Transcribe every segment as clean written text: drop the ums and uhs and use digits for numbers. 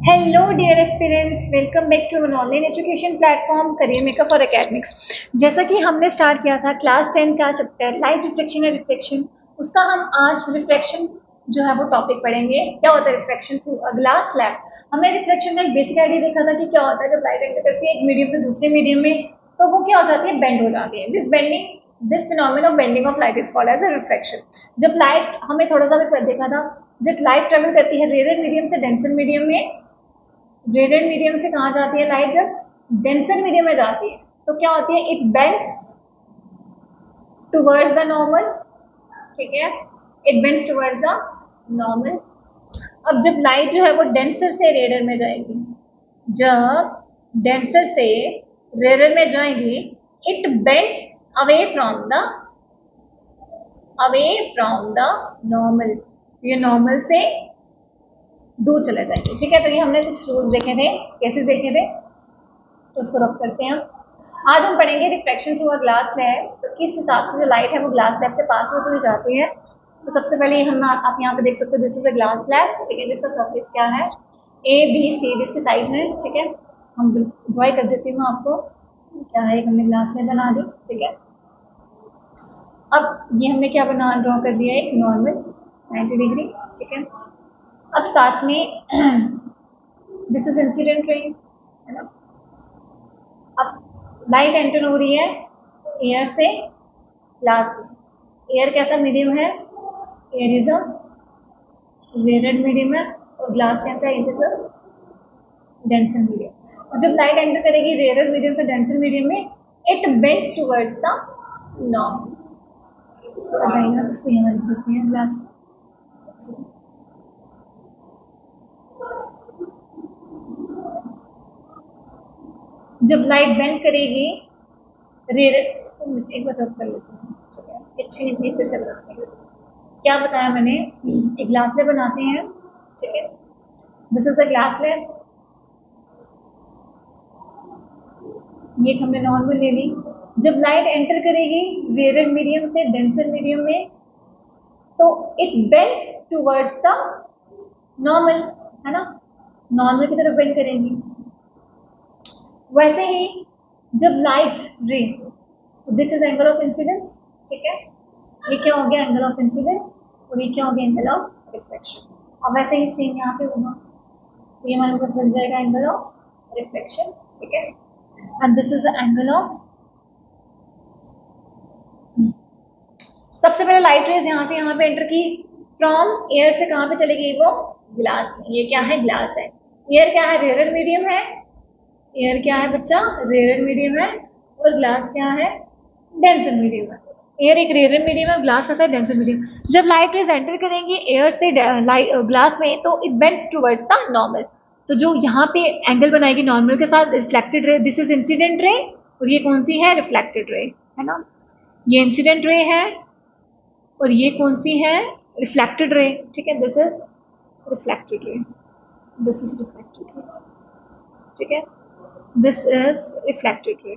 Hello dear aspirants, welcome back to our online education platform career makeup for academics. जैसा कि हमने start किया था क्लास 10 का chapter light reflection and reflection, उसका हम आज रिफ्लेक्शन जो है वो टॉपिक पढ़ेंगे। क्या होता है reflection through a glass slab. हमने रिफ्लेक्शन का एक बेसिक आइडिया देखा था कि क्या होता है जब लाइट एंटर करती है एक मीडियम से दूसरे मीडियम में, तो वो क्या हो जाती है, बेंड हो जाती है। This phenomena of bending of light is called as a reflection. जब लाइट हमें थोड़ा सा भी देखा था, जब लाइट ट्रेवल करती है रेयर मीडियम से डेंसर मीडियम में, रेडिएंट मीडियम से कहाँ जाती है लाइट, जब डेंसर मीडियम में जाती है तो क्या होती है, it bends towards the normal. ठीक है, it bends towards the normal. अब जब लाइट जो है वो डेंसर से रेडर में जाएगी, जब डेंसर से रेडर में जाएगी, it bends away from the normal. ये नॉर्मल से दूर चले जाएंगे। ठीक है, तो ये हमने कुछ रूल्स देखे थे, केसेस देखे थे, तो उसको रब करते हैं। आज हम पढ़ेंगे reflection through a glass slab. तो किस हिसाब से जो लाइट है वो ग्लास स्लैब से पास होती हुई जाती है। तो सबसे पहले हम आप यहाँ पे देख सकते हो, this is a glass slab. ठीक है, जिसका सरफेस क्या है, ए बी सी इसके साइड है। ठीक है, हम ड्रॉ कर देती हूँ आपको, क्या है, हमने ग्लास स्लैब बना दी। ठीक है, अब ये हमने क्या बना ड्रॉ कर दिया है, एक नॉर्मल 90 डिग्री। ठीक है, अब साथ में दिस इज इंसिडेंट रे, है ना। अब लाइट एंटर हो रही है एयर से ग्लास में। एयर कैसा मीडियम है, air is a rarer medium है, और ग्लास कैसा है, it is a denser medium. जब लाइट एंटर करेगी रेयरड मीडियम से डेंसर मीडियम में, it bends towards the normal. थोड़ा डायग्राम इसको यहाँ लिख देते हैं ग्लास। जब लाइट बेंड करेगी एक बार रब कर लेते हैं। ठीक है, अच्छी नहीं फिर से बनाते हैं। क्या बताया मैंने, एक ग्लास ले बनाते हैं। ठीक है, दिस इज अ ग्लास ले, ये हमने नॉर्मल ले ली। जब लाइट एंटर करेगी रेयर मीडियम से डेंसर मीडियम में, तो it bends towards the normal, है ना, नॉर्मल की तरफ बेंड करेंगी। वैसे ही जब लाइट रे, तो this is angle of incidence. ठीक है, ये क्या हो गया, एंगल ऑफ इंसिडेंस, और ये क्या हो गया, एंगल ऑफ रिफ्लेक्शन। और वैसे ही सेम यहाँ पे होगा, तो ये हमारे पास बन जाएगा एंगल ऑफ रिफ्लेक्शन। ठीक है, and this is the angle of. सबसे पहले लाइट रेज यहाँ से यहाँ पे एंटर की, फ्रॉम एयर से कहाँ पे चली गई, वो ग्लास में। ये क्या है, ग्लास है। एयर क्या है, रेयर मीडियम है। एयर क्या है बच्चा, रेयर मीडियम है, और ग्लास क्या है, डेंसर मीडियम है। एयर एक रेयर मीडियम है, ग्लास का साइड डेंसर मीडियम। जब लाइट रेज एंटर करेंगी एयर से ग्लास में, तो it bends towards the normal. तो जो यहाँ पे एंगल बनाएगी नॉर्मल के साथ, reflected ray, this is incident ray, और ये कौन सी है, रिफ्लेक्टेड रे, है ना। ये इंसिडेंट रे है, और ये कौन सी है, रिफ्लेक्टेड रे। ठीक है, this is reflected ray, this is reflected ray. ठीक है, दिस इज रिफ्लेक्टेड रे।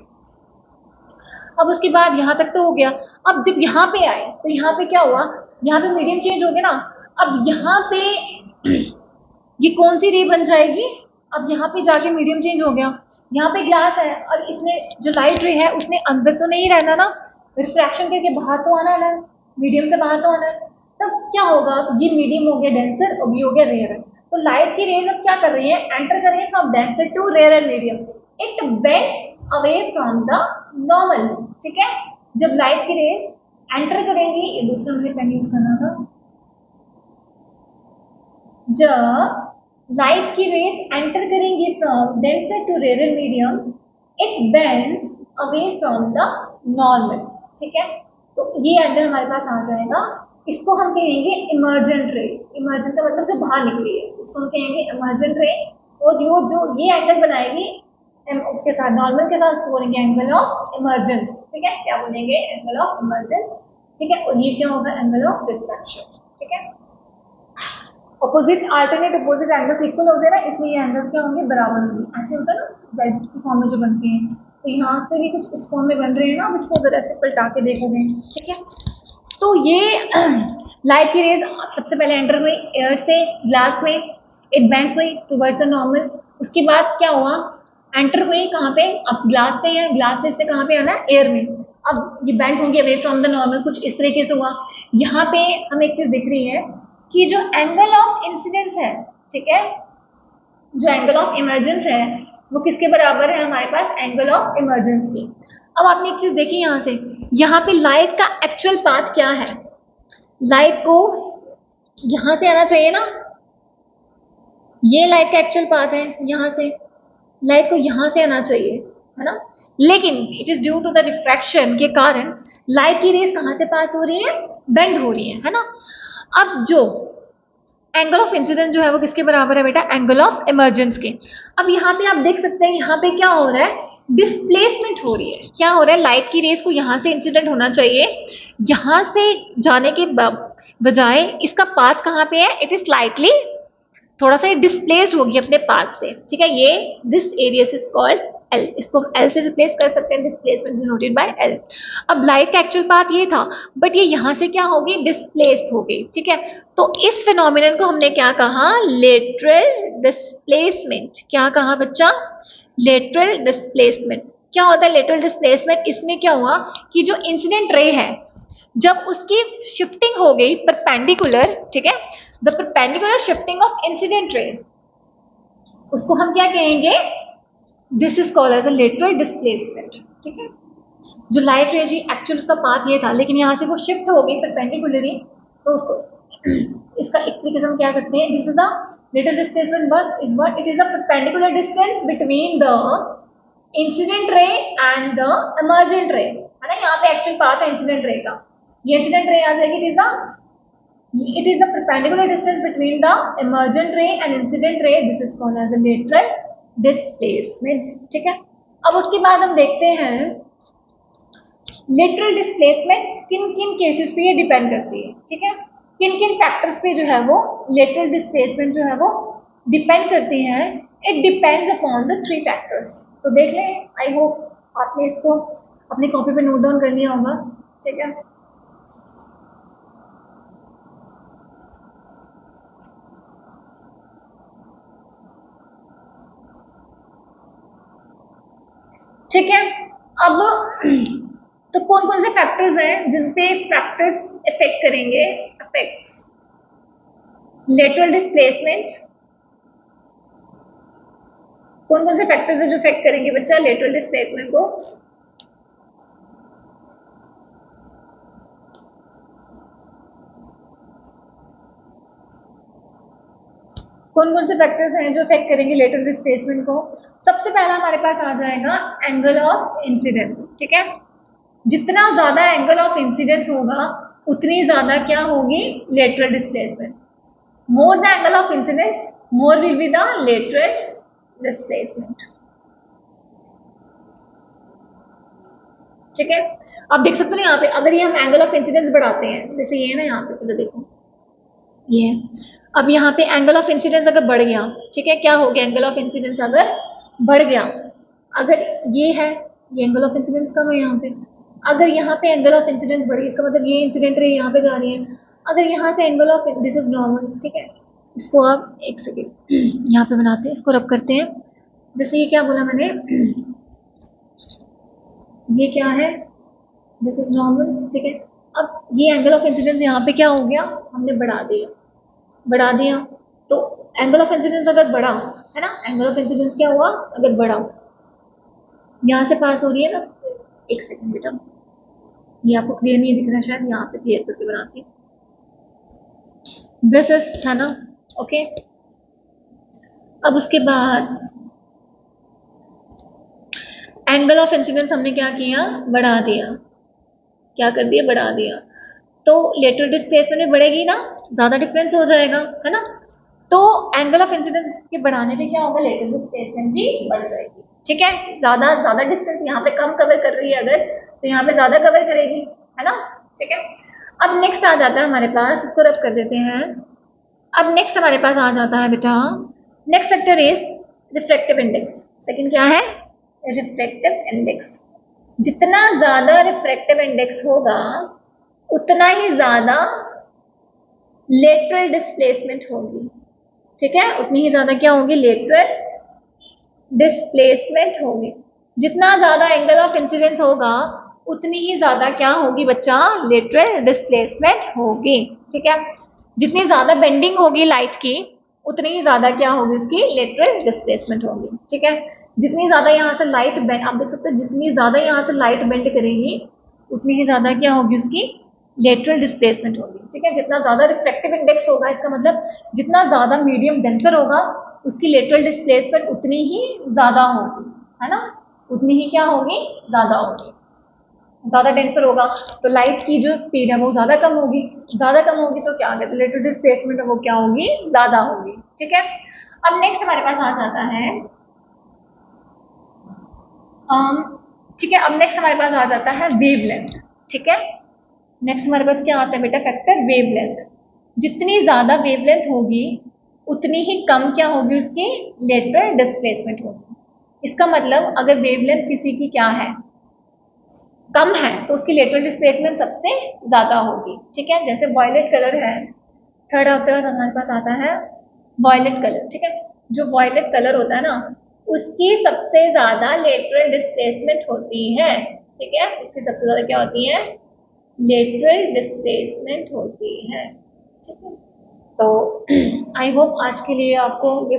अब उसके बाद यहाँ तक तो हो गया। अब जब यहाँ पे आए तो यहाँ पे क्या हुआ, यहाँ पे मीडियम चेंज हो गया ना। अब यहाँ पे ये कौन सी रे बन जाएगी, अब यहाँ पे जाके मीडियम चेंज हो गया। यहाँ पे ग्लास है, और इसमें जो लाइट रे है उसने अंदर तो नहीं रहना ना, रिफ्रैक्शन करके बाहर तो आना है, मीडियम से बाहर तो आना है। तब क्या होगा, ये मीडियम हो गया डेंसर, और ये हो गया रेयर। तो लाइट की रेज अब क्या कर रही है, एंटर कर रही है from denser to rare and medium. It bends away from the normal. ठीक है, जब लाइट की रेज एंटर करेंगी, ये दूसरा मुझे पेन यूज करना था, जब लाइट की रेज एंटर करेंगी from denser to rarer medium, it bends away from the normal. ठीक है, तो ये एंगल हमारे पास आ जाएगा, इसको हम कहेंगे इमर्जेंट रे। इमर्जेंट का मतलब जो बाहर निकली है, इसको हम कहेंगे इमर्जेंट रे। और जो जो ये एंगल बनाएगी उसके साथ नॉर्मल के साथ, उसको बोलेंगे एंगल ऑफ इमर्जेंस। ठीक है, क्या बोलेंगे, एंगल ऑफ इमर्जेंस। ठीक है, और ये क्या होगा, एंगल ऑफ रिफ्लेक्शन। ठीक है, opposite alternate opposite angles equal होते हैं ना, इसलिए ये एंगल्स क्या होंगे, बराबर होंगे। ऐसे होता है ना जेड की फॉर्म में जो बनते हैं, तो यहाँ पे भी कुछ इस फॉर्म में बन रहे हैं ना। अब इसको जरा से पलटा के देखोगे। ठीक है, तो ये लाइट की रेज सबसे पहले एंटर हुई एयर से ग्लास में, इट बेंड्स हुई टुवर्ड्स द नॉर्मल। उसके बाद क्या हुआ, एंटर हुई कहाँ पे, अब ग्लास से है, ग्लास से इससे कहाँ पे आना है, एयर में। अब ये बेंड होंगे अवे फ्रॉम द नॉर्मल, कुछ इस तरीके से हुआ। यहाँ पे हमें एक चीज दिख रही है कि जो एंगल ऑफ इंसिडेंस है, ठीक है, जो एंगल ऑफ इमर्जेंस है वो किसके बराबर है हमारे पास, एंगल ऑफ इमर्जेंस की। अब आपने एक चीज देखी यहाँ से, यहाँ पे लाइट का एक्चुअल पाथ क्या है, लाइट को यहां से आना चाहिए ना, ये लाइट का एक्चुअल पाथ है, यहां से लाइट को यहां से आना चाहिए, है ना, लेकिन it is due to the refraction के कारण लाइट की रेस कहां से पास हो रही है, बेंड हो रही है ना। अब जो एंगल ऑफ इंसिडेंस जो है वो किसके बराबर है बेटा, एंगल ऑफ इमर्जेंस के। अब यहाँ पे आप देख सकते हैं, यहाँ पे क्या हो रहा है, डिस्प्लेसमेंट हो रही है। क्या हो रहा है, लाइट की रेस को यहाँ से इंसिडेंट होना चाहिए, यहाँ से जाने के बजाय इसका पाथ कहाँ पे है, इट इज स्लाइटली थोड़ा सा डिस्प्लेस्ड होगी अपने पाथ से, ठीक है। ये this area is called L, इसको हम एल से रिप्लेस कर सकते हैं, डिस्प्लेसमेंट डिनोटेड बाय एल। अब लाइट का एक्चुअल पाथ ये था, बट ये यहां से क्या होगी, डिस्प्लेस हो गई, ठीक है। तो इस फिनोमिनन को हमने क्या कहा, लेटरल डिस्प्लेसमेंट। क्या कहा बच्चा, लेटरल डिस्प्लेसमेंट। क्या होता है लेटरल डिस्प्लेसमेंट, इसमें क्या हुआ कि जो इंसिडेंट रे है जब उसकी शिफ्टिंग हो गई परपेंडिकुलर, ठीक है, the perpendicular shifting of incident ray, उसको हम क्या कहेंगे, this is called as a lateral displacement, ठीक है। जो लाइट रे जी एक्चुअल उसका पाथ ये था, लेकिन यहाँ से वो शिफ्ट हो गई परपेंडिकुलरली, तो उसको इसका एक तरीके से हम कह सकते हैं, this is the lateral displacement work is what, it is a perpendicular distance between the incident रे एंड द इमर्जेंट रे, है ना। यहाँ पे एक्चुअल पाथ है इंसिडेंट रे का, ये इंसिडेंट रे आ जाएगी, it is the perpendicular distance between the emergent ray and incident ray, this is called as a lateral displacement, ठीक है। अब उसके बाद हम देखते हैं लेटरल डिस्प्लेसमेंट किन किन केसेस पे ये डिपेंड करती है, ठीक है, किन किन फैक्टर्स पे जो है वो लेटरल डिस्प्लेसमेंट जो है वो डिपेंड करती है। It depends upon the three factors. तो देख लें, आई होप आपने इसको अपनी कॉपी पे नोट डाउन कर लिया होगा, ठीक है। ठीक है, अब तो कौन कौन से फैक्टर्स हैं जिन पे फैक्टर्स इफेक्ट करेंगे, अफेक्ट्स लेटरल डिस्प्लेसमेंट, कौन कौन से फैक्टर्स हैं जो इफेक्ट करेंगे बच्चा लेटरल डिस्प्लेसमेंट को, कौन कौन से फैक्टर्स हैं जो इफेक्ट करेंगे लेटरल डिस्प्लेसमेंट को। सबसे पहला हमारे पास आ जाएगा एंगल ऑफ इंसिडेंस, ठीक है। जितना ज्यादा एंगल ऑफ इंसिडेंस होगा उतनी ज्यादा क्या होगी, lateral displacement. More the angle of incidence more will be the lateral displacement, ठीक है। आप देख सकते हो यहाँ पे, अगर ये हम एंगल ऑफ इंसिडेंस बढ़ाते हैं, जैसे ये है ना, यहाँ पे देखो ये, अब यहाँ पे एंगल ऑफ इंसिडेंस अगर बढ़ गया, ठीक है, क्या हो गया, एंगल ऑफ इंसिडेंस अगर बढ़ गया, अगर ये है, ये एंगल ऑफ इंसिडेंस कम है यहाँ पे, अगर यहाँ पे एंगल ऑफ इंसिडेंस बढ़ी, इसका मतलब ये इंसिडेंट रे यहाँ पे जा रही है, अगर यहाँ से angle of, this is normal, ठीक है, इसको आप एक सेकेंड यहाँ पे बनाते हैं, इसको रब करते हैं। जैसे ये क्या बोला मैंने, ये क्या है, दिस इज नॉर्मल, ठीक है। अब ये एंगल ऑफ इंसिडेंस यहाँ पे क्या हो गया, हमने बढ़ा दिया, तो एंगल ऑफ इंसिडेंस अगर बढ़ा, है ना, एंगल ऑफ इंसिडेंस क्या हुआ, अगर बढ़ा, यहाँ से पास हो रही है ना, एक सेकंड बेटा, ये आपको क्लियर नहीं दिख रहा शायद, यहाँ पे क्लियर करके बनाती हूँ, दिस इज, है ना, ओके। अब उसके बाद एंगल ऑफ इंसिडेंस हमने क्या किया, बढ़ा दिया, क्या कर दिया, बढ़ा दिया, तो लेटरल डिस्प्लेसमेंट में बढ़ेगी ना, ज्यादा डिफरेंस हो जाएगा, है ना। तो एंगल ऑफ इंसिडेंस के बढ़ाने पे क्या होगा, लेटरल डिस्प्लेसमेंट भी बढ़ जाएगी, ठीक है। ज्यादा डिस्टेंस यहाँ पे कम कवर कर रही है अगर, तो यहाँ पे ज्यादा कवर करेगी, है ना, ठीक है। अब नेक्स्ट आ जाता है हमारे पास, इसको रब कर देते हैं। अब नेक्स्ट हमारे पास आ जाता है बेटा, next factor is refractive index. Second क्या है, रिफ्रैक्टिव इंडेक्स। जितना ज्यादा रिफ्रैक्टिव इंडेक्स होगा उतना ही ज्यादा लेटरल डिस्प्लेसमेंट होगी, ठीक है, उतनी ही ज्यादा क्या होगी, लेटरल डिस्प्लेसमेंट होगी। जितना ज्यादा एंगल ऑफ इंसिडेंस होगा उतनी ही ज्यादा क्या होगी बच्चा, लेटरल डिस्प्लेसमेंट होगी। ठीक है, जितनी ज्यादा बेंडिंग होगी लाइट की उतनी ही ज्यादा क्या होगी उसकी, लेटरल डिस्प्लेसमेंट होगी। ठीक है, जितनी ज्यादा यहाँ से लाइट बेंड, आप देख सकते हो जितनी ज्यादा यहाँ से लाइट बेंड करेगी उतनी ही ज्यादा क्या होगी उसकी, लेटरल डिस्प्लेसमेंट होगी। ठीक है, जितना ज्यादा रिफ्रैक्टिव इंडेक्स होगा, इसका मतलब जितना ज्यादा मीडियम डेंसर होगा उसकी लेटरल डिस्प्लेसमेंट उतनी ही ज्यादा होगी, है ना, उतनी ही क्या होगी, ज्यादा होगी। ज्यादा डेंसर होगा तो लाइट की जो स्पीड है वो ज्यादा कम होगी, ज्यादा कम होगी तो क्या होगा, जो लेटरल डिस्प्लेसमेंट है वो क्या होगी, ज्यादा होगी। ठीक है, अब नेक्स्ट हमारे पास आ जाता है ठीक है, अब नेक्स्ट हमारे पास आ जाता है वेवलेंथ। ठीक है, नेक्स्ट हमारे पास क्या आता है बेटा, फैक्टर वेवलेंथ। जितनी ज्यादा वेवलेंथ होगी उतनी ही कम क्या होगी उसकी, लेटरल डिस्प्लेसमेंट होगी। इसका मतलब अगर वेवलेंथ किसी की क्या है, कम है, तो उसकी लेटरल डिस्प्लेसमेंट सबसे ज्यादा होगी। ठीक है, जैसे वॉयलेट कलर है, थर्ड आफ्टर हमारे पास आता है वॉयलेट कलर। ठीक है, जो वॉयलेट कलर होता है ना उसकी सबसे ज्यादा लेटरल डिस्प्लेसमेंट होती है। ठीक है, उसकी सबसे ज्यादा क्या होती है, लेटरल डिस्प्लेसमेंट होती है। ठीक है, तो आई होप आज के लिए आपको ये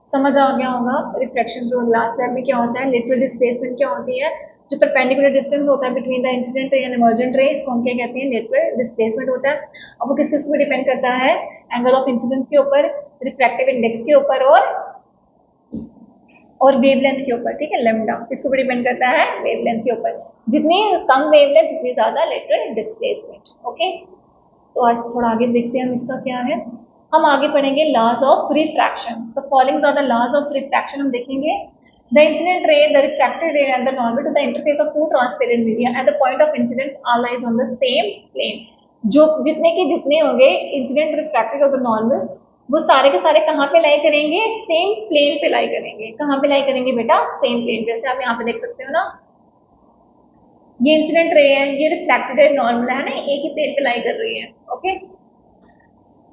समझ आ गया होगा रिफ्लेक्शन थ्रू ग्लास स्लैब में क्या होता है, लेटरल डिस्प्लेसमेंट क्या होती है, जो परपेंडिकुलर डिस्टेंस होता है बिटवीन द इंसिडेंट रे एंड इमर्जेंट रे, इसको हम क्या कहते हैं, लेटरल डिस्प्लेसमेंट होता है। अब वो किस किस पे डिपेंड करता है, एंगल ऑफ इंसिडेंस के ऊपर, रिफ्रैक्टिव इंडेक्स के ऊपर और वेवलेंथ के ऊपर। ठीक है, लैम्डा किसके ऊपर डिपेंड करता है, वेवलेंथ के ऊपर। जितनी कम वेवलेंथ उतनी ज्यादा लेटरल डिस्प्लेसमेंट। ओके, तो आज थोड़ा आगे देखते हैं हम इसका क्या है। हम आगे पढ़ेंगे लॉज ऑफ रिफ्रैक्शन। तो following are the laws of refraction हम देखेंगे। The incident ray, the refracted ray and the normal to the interface of two transparent media at the point of incidence are lies on the same plane. जो जितने के जितने होंगे incident, refracted और the normal, वो सारे के सारे कहाँ पे लाई करेंगे, सेम प्लेन पे लाई करेंगे। कहाँ पे लाई करेंगे बेटा, सेम प्लेन। जैसे आप यहाँ पे देख सकते हो ना, ये इंसिडेंट रे है, ये रिफ्रैक्टेड है, नॉर्मल है ना, एक ही प्लेन पे लाई कर रही है। Okay,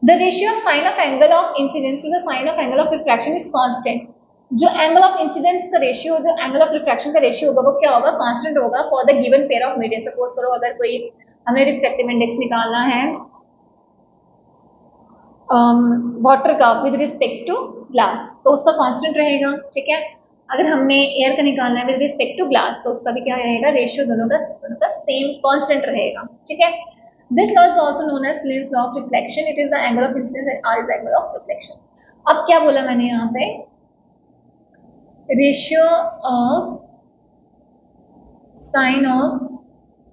the ratio of sine of angle of incidence to the sine of angle of refraction is constant. जो एंगल ऑफ इंसिडेंस का रेशियो, जो एंगल ऑफ रिफ्रैक्शन का रेशियो होगा वो क्या होगा, कांस्टेंट होगा for the given pair of media. Suppose करो अगर कोई हमें रिफ्रैक्टिव इंडेक्स निकालना है वाटर का विद रिस्पेक्ट टू ग्लास, तो उसका कांस्टेंट रहेगा। ठीक है, अगर हमने एयर का निकालना है विद रिस्पेक्ट टू ग्लास तो उसका भी क्या रहेगा, रेशियो दोनों का सेम कांस्टेंट रहेगा। ठीक है, this law is also known as Snell's law of reflection. It is the angle of incidence and r is angle of reflection. अब क्या बोला मैंने यहाँ पे, ratio of sine of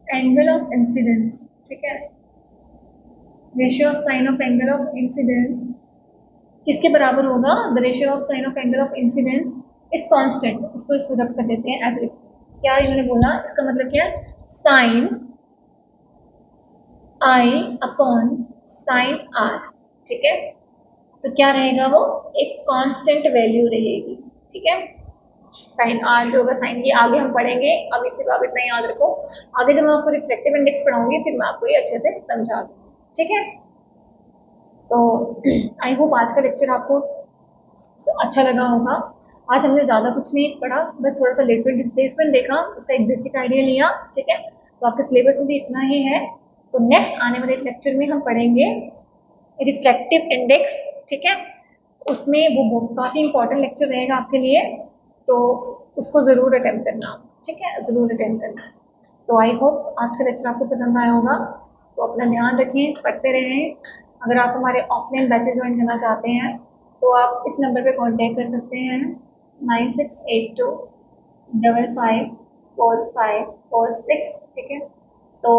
angle of incidence. ठीक है, ratio of sine of angle of incidence किसके बराबर होगा, the ratio of sine of angle of incidence is constant. इसको इस तरफ कर देते हैं ऐसे। क्या इन्होंने बोला, इसका मतलब क्या है, sine i upon sine r. ठीक है, तो क्या रहेगा, वो एक कांस्टेंट वैल्यू रहेगी। ठीक है, साइन आर जो होगा, साइन की आगे हम पढ़ेंगे, अभी सिर्फ आप इतना याद रखो, आगे जब मैं आपको रिफ्लेक्टिव इंडेक्स पढ़ाऊंगी फिर मैं आपको ये अच्छे से समझा दूंगी। ठीक है, तो आई होप आज का लेक्चर आपको अच्छा लगा होगा। आज हमने ज़्यादा कुछ नहीं पढ़ा, बस थोड़ा सा लेटरल डिस्प्लेसमेंट देखा, उसका एक बेसिक आइडिया लिया। ठीक है, तो आपके सिलेबस में भी इतना ही है। तो नेक्स्ट आने वाले लेक्चर में हम पढ़ेंगे रिफ्रैक्टिव इंडेक्स। ठीक है, उसमें वो काफ़ी इंपॉर्टेंट लेक्चर रहेगा आपके लिए, तो उसको ज़रूर अटेम्प्ट करना। ठीक है, ज़रूर अटेम्प्ट करना। तो आई होप आज का लेक्चर आपको पसंद आया होगा। तो अपना ध्यान रखें, पढ़ते रहें। अगर आप हमारे ऑफलाइन बैचेज ज्वाइन करना चाहते हैं तो आप इस नंबर पे कांटेक्ट कर सकते हैं 9682554546। ठीक है, तो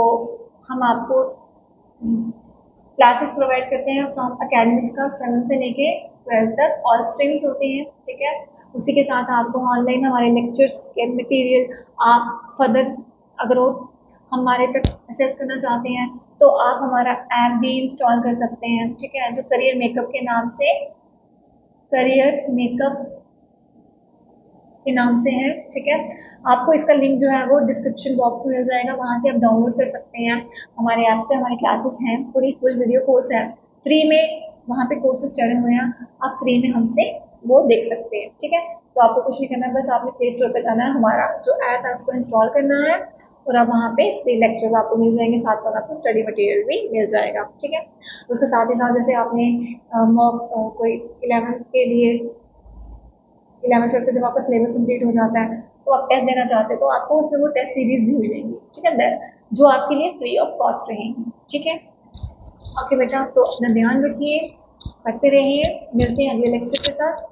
हम आपको क्लासेस प्रोवाइड करते हैं फ्रॉम अकेडमिक्स का 7 से लेके 12 तक, ऑल स्ट्रीम्स होती हैं। ठीक है, उसी के साथ आपको ऑनलाइन हमारे लेक्चर्स के मटेरियल आप फर्दर अगर वो हमारे तक एक्सेस करना चाहते हैं तो आप हमारा ऐप भी इंस्टॉल कर सकते हैं। ठीक है, जो करियर मेकअप के नाम से, करियर मेकअप के नाम से है। ठीक है, आपको इसका लिंक जो है वो डिस्क्रिप्शन बॉक्स में मिल जाएगा, वहाँ से आप डाउनलोड कर सकते हैं। हमारे ऐप पे हमारी क्लासेस हैं, पूरी फुल वीडियो कोर्स है, फ्री में वहाँ पे कोर्सेज चढ़े हुए हैं, आप फ्री में हमसे वो देख सकते हैं। ठीक है, तो आपको कुछ नहीं करना है, बस आपने प्ले स्टोर पे जाना है, हमारा जो ऐप है उसको इंस्टॉल करना है और अब वहाँ पे फ्री लेक्चर्स आपको मिल जाएंगे, साथ साथ आपको स्टडी मटेरियल भी मिल जाएगा। ठीक है, उसके साथ ही साथ जैसे आपने मॉक कोई 11th के लिए 11th 12th जब आपका सिलेबस कंप्लीट हो जाता है तो आप टेस्ट देना चाहते हैं तो आपको उसमें वो टेस्ट सीरीज भी मिलेंगी। ठीक है, जो आपके लिए फ्री ऑफ कॉस्ट रहेंगी। ठीक है, ओके बेटा, तो अपना ध्यान रखिए, पढ़ते रहिए, मिलते हैं अगले लेक्चर के साथ।